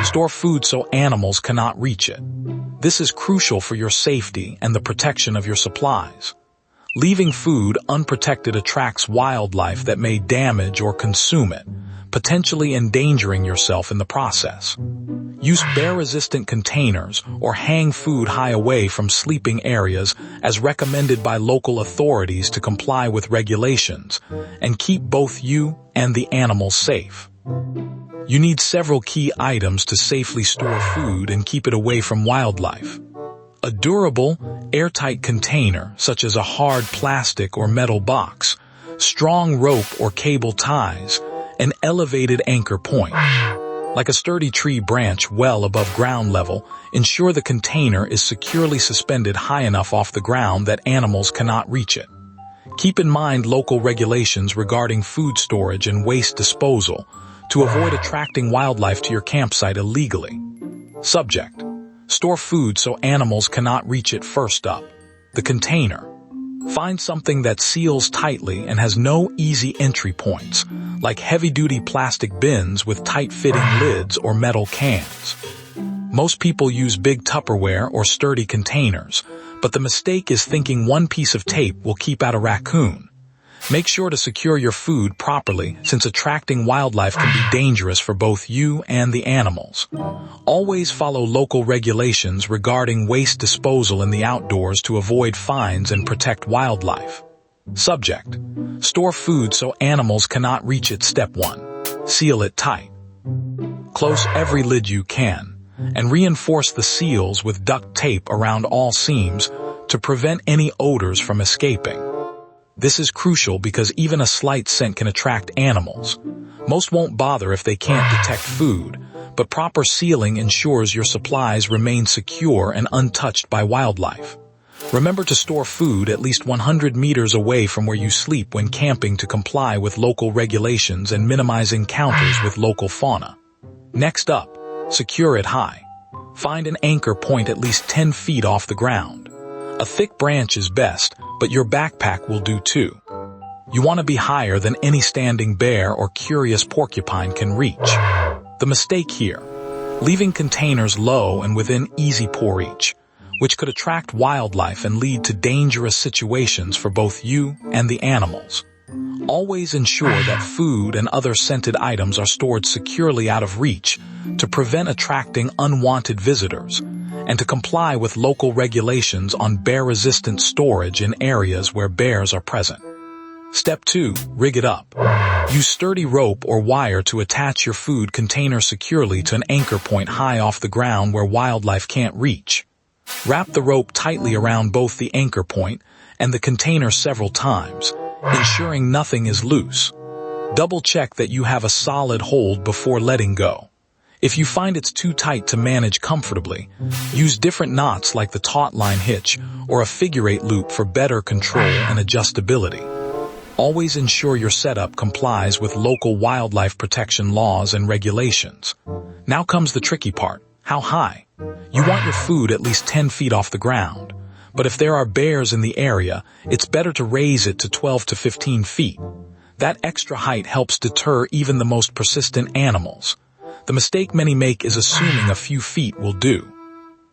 Store food so animals cannot reach it. This is crucial for your safety and the protection of your supplies. Leaving food unprotected attracts wildlife that may damage or consume it, potentially endangering yourself in the process. Use bear-resistant containers or hang food high away from sleeping areas as recommended by local authorities to comply with regulations and keep both you and the animals safe. You need several key items to safely store food and keep it away from wildlife. A durable, airtight container, such as a hard plastic or metal box, strong rope or cable ties, an elevated anchor point. Like a sturdy tree branch well above ground level, ensure the container is securely suspended high enough off the ground that animals cannot reach it. Keep in mind local regulations regarding food storage and waste disposal to avoid attracting wildlife to your campsite illegally. Subject: store food so animals cannot reach it. First up, the container. Find something that seals tightly and has no easy entry points, like heavy-duty plastic bins with tight-fitting lids or metal cans. Most people use big Tupperware or sturdy containers, but the mistake is thinking one piece of tape will keep out a raccoon. Make sure to secure your food properly, since attracting wildlife can be dangerous for both you and the animals. Always follow local regulations regarding waste disposal in the outdoors to avoid fines and protect wildlife. Subject: store food so animals cannot reach it. Step 1. Seal it tight. Close every lid you can, and reinforce the seals with duct tape around all seams to prevent any odors from escaping. This is crucial because even a slight scent can attract animals. Most won't bother if they can't detect food, but proper sealing ensures your supplies remain secure and untouched by wildlife. Remember to store food at least 100 meters away from where you sleep when camping to comply with local regulations and minimize encounters with local fauna. Next up, secure it high. Find an anchor point at least 10 feet off the ground. A thick branch is best, but your backpack will do too. You want to be higher than any standing bear or curious porcupine can reach. The mistake here: leaving containers low and within easy pour reach, which could attract wildlife and lead to dangerous situations for both you and the animals. Always ensure that food and other scented items are stored securely out of reach to prevent attracting unwanted visitors, and to comply with local regulations on bear-resistant storage in areas where bears are present. Step 2. Rig it up. Use sturdy rope or wire to attach your food container securely to an anchor point high off the ground where wildlife can't reach. Wrap the rope tightly around both the anchor point and the container several times, ensuring nothing is loose. Double-check that you have a solid hold before letting go. If you find it's too tight to manage comfortably, use different knots like the taut line hitch or a figure-8 loop for better control and adjustability. Always ensure your setup complies with local wildlife protection laws and regulations. Now comes the tricky part: how high? You want your food at least 10 feet off the ground, but if there are bears in the area, it's better to raise it to 12 to 15 feet. That extra height helps deter even the most persistent animals. The mistake many make is assuming a few feet will do.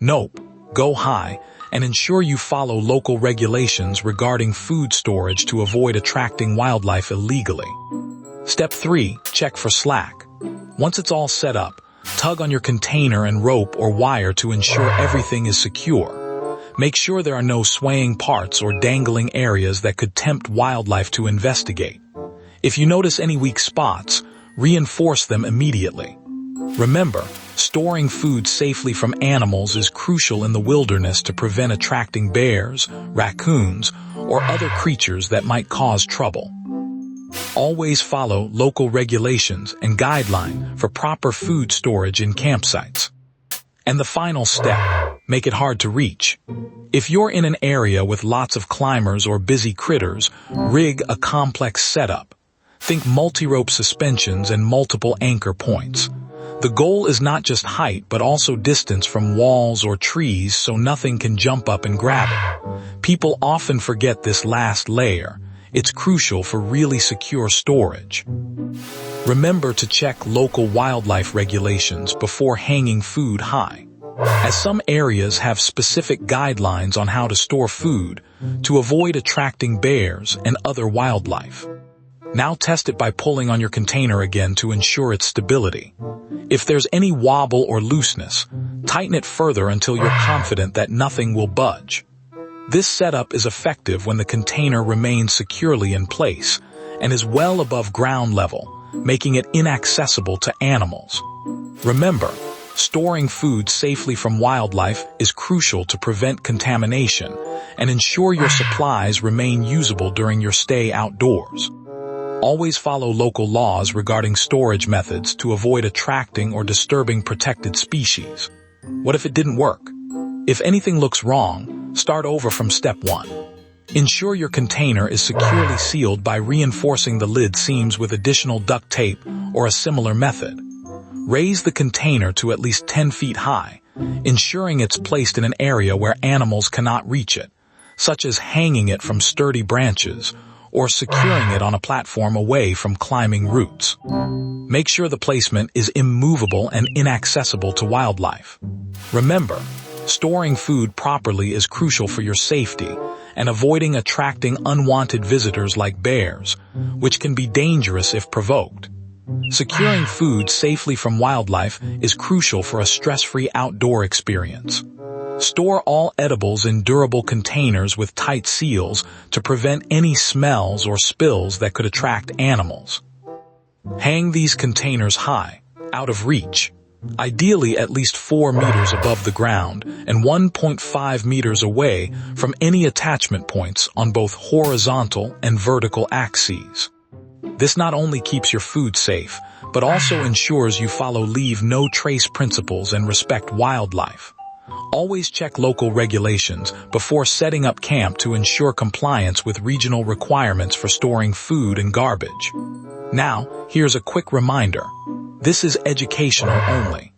Nope, go high and ensure you follow local regulations regarding food storage to avoid attracting wildlife illegally. Step 3. Check for slack. Once it's all set up, tug on your container and rope or wire to ensure everything is secure. Make sure there are no swaying parts or dangling areas that could tempt wildlife to investigate. If you notice any weak spots, reinforce them immediately. Remember, storing food safely from animals is crucial in the wilderness to prevent attracting bears, raccoons, or other creatures that might cause trouble. Always follow local regulations and guidelines for proper food storage in campsites. And the final step: make it hard to reach. If you're in an area with lots of climbers or busy critters, rig a complex setup. Think multi-rope suspensions and multiple anchor points. The goal is not just height, but also distance from walls or trees so nothing can jump up and grab it. People often forget this last layer. It's crucial for really secure storage. Remember to check local wildlife regulations before hanging food high, as some areas have specific guidelines on how to store food to avoid attracting bears and other wildlife. Now test it by pulling on your container again to ensure its stability. If there's any wobble or looseness, tighten it further until you're confident that nothing will budge. This setup is effective when the container remains securely in place and is well above ground level, making it inaccessible to animals. Remember, storing food safely from wildlife is crucial to prevent contamination and ensure your supplies remain usable during your stay outdoors. Always follow local laws regarding storage methods to avoid attracting or disturbing protected species. What if it didn't work? If anything looks wrong, start over from step 1. Ensure your container is securely sealed by reinforcing the lid seams with additional duct tape or a similar method. Raise the container to at least 10 feet high, ensuring it's placed in an area where animals cannot reach it, such as hanging it from sturdy branches or securing it on a platform away from climbing roots. Make sure the placement is immovable and inaccessible to wildlife. Remember, storing food properly is crucial for your safety and avoiding attracting unwanted visitors like bears, which can be dangerous if provoked. Securing food safely from wildlife is crucial for a stress-free outdoor experience. Store all edibles in durable containers with tight seals to prevent any smells or spills that could attract animals. Hang these containers high, out of reach, ideally at least 4 meters above the ground and 1.5 meters away from any attachment points on both horizontal and vertical axes. This not only keeps your food safe, but also ensures you follow leave no trace principles and respect wildlife. Always check local regulations before setting up camp to ensure compliance with regional requirements for storing food and garbage. Now, here's a quick reminder. This is educational only.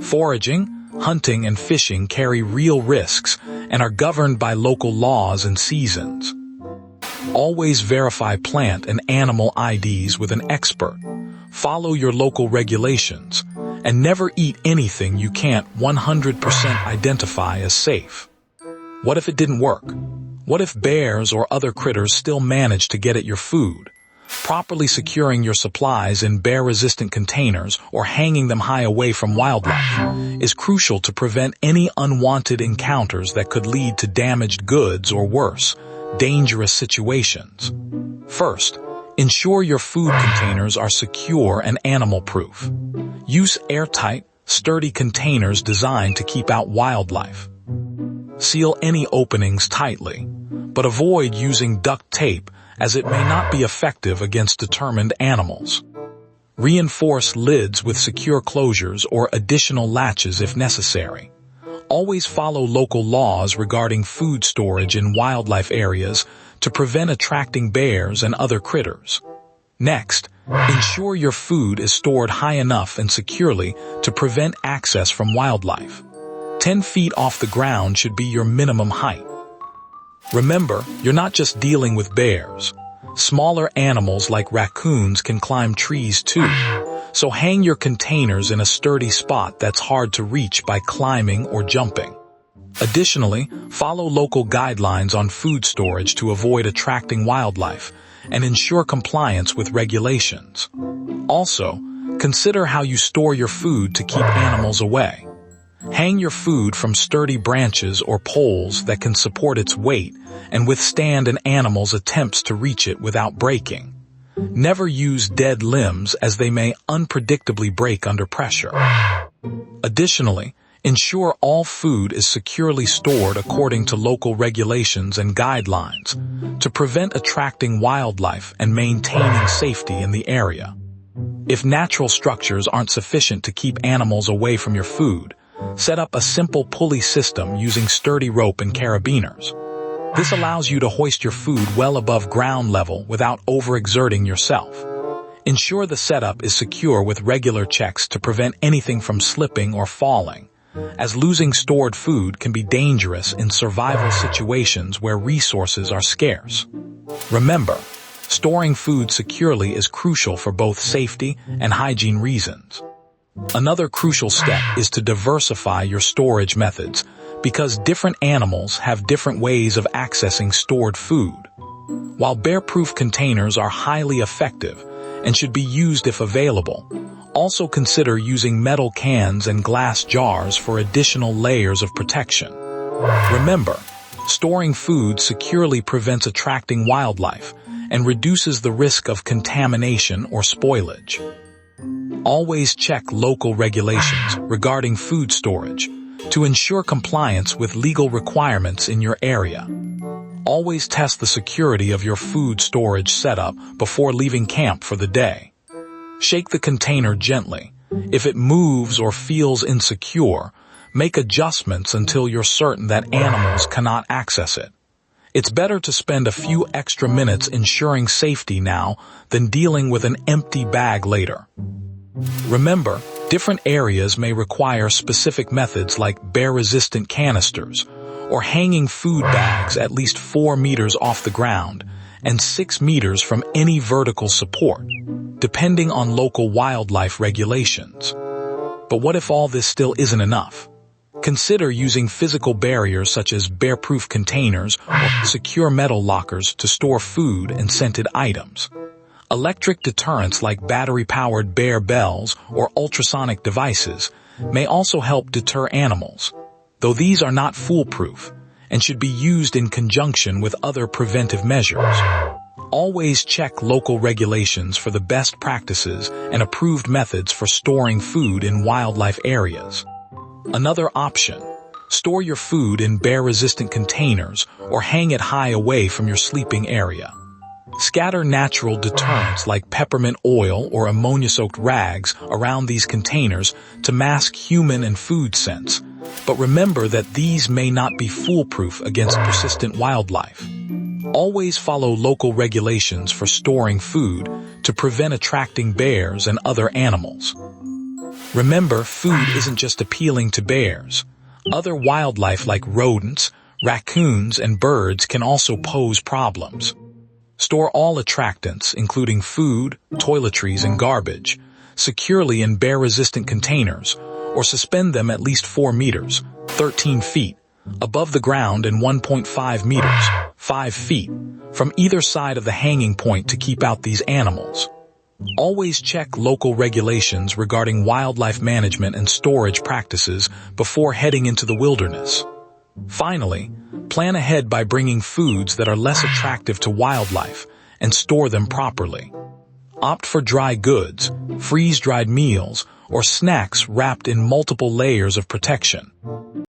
Foraging, hunting, and fishing carry real risks and are governed by local laws and seasons. Always verify plant and animal IDs with an expert. Follow your local regulations, and never eat anything you can't 100% identify as safe. What if it didn't work? What if bears or other critters still manage to get at your food? Properly securing your supplies in bear-resistant containers or hanging them high away from wildlife is crucial to prevent any unwanted encounters that could lead to damaged goods or worse, dangerous situations. First, ensure your food containers are secure and animal-proof. Use airtight, sturdy containers designed to keep out wildlife. Seal any openings tightly, but avoid using duct tape as it may not be effective against determined animals. Reinforce lids with secure closures or additional latches if necessary. Always follow local laws regarding food storage in wildlife areas to prevent attracting bears and other critters. Next, ensure your food is stored high enough and securely to prevent access from wildlife. 10 feet off the ground should be your minimum height. Remember, you're not just dealing with bears. Smaller animals like raccoons can climb trees too, so hang your containers in a sturdy spot that's hard to reach by climbing or jumping. Additionally, follow local guidelines on food storage to avoid attracting wildlife and ensure compliance with regulations. Also, consider how you store your food to keep animals away. Hang your food from sturdy branches or poles that can support its weight and withstand an animal's attempts to reach it without breaking. Never use dead limbs as they may unpredictably break under pressure. Additionally, ensure all food is securely stored according to local regulations and guidelines to prevent attracting wildlife and maintaining safety in the area. If natural structures aren't sufficient to keep animals away from your food, set up a simple pulley system using sturdy rope and carabiners. This allows you to hoist your food well above ground level without overexerting yourself. Ensure the setup is secure with regular checks to prevent anything from slipping or falling, as losing stored food can be dangerous in survival situations where resources are scarce. Remember, Storing food securely is crucial for both safety and hygiene reasons. Another crucial step is to diversify your storage methods, because different animals have different ways of accessing stored food. While bear-proof containers are highly effective and should be used if available, also consider using metal cans and glass jars for additional layers of protection. Remember, storing food securely prevents attracting wildlife and reduces the risk of contamination or spoilage. Always check local regulations regarding food storage to ensure compliance with legal requirements in your area. Always test the security of your food storage setup before leaving camp for the day. Shake the container gently. If it moves or feels insecure, make adjustments until you're certain that animals cannot access it. It's better to spend a few extra minutes ensuring safety now than dealing with an empty bag later. Remember, different areas may require specific methods like bear-resistant canisters or hanging food bags at least 4 meters off the ground and 6 meters from any vertical support, depending on local wildlife regulations. But what if all this still isn't enough? Consider using physical barriers such as bear-proof containers or secure metal lockers to store food and scented items. Electric deterrents like battery-powered bear bells or ultrasonic devices may also help deter animals, though these are not foolproof and should be used in conjunction with other preventive measures. Always check local regulations for the best practices and approved methods for storing food in wildlife areas. Another option: store your food in bear-resistant containers or hang it high away from your sleeping area. Scatter natural deterrents like peppermint oil or ammonia-soaked rags around these containers to mask human and food scents, but remember that these may not be foolproof against persistent wildlife. Always follow local regulations for storing food to prevent attracting bears and other animals. Remember, food isn't just appealing to bears. Other wildlife like rodents, raccoons, and birds can also pose problems. Store all attractants, including food, toiletries, and garbage, securely in bear-resistant containers, or suspend them at least 4 meters, 13 feet, above the ground and 1.5 meters, 5 feet, from either side of the hanging point to keep out these animals. Always check local regulations regarding wildlife management and storage practices before heading into the wilderness. Finally, plan ahead by bringing foods that are less attractive to wildlife and store them properly. Opt for dry goods, freeze-dried meals, or snacks wrapped in multiple layers of protection.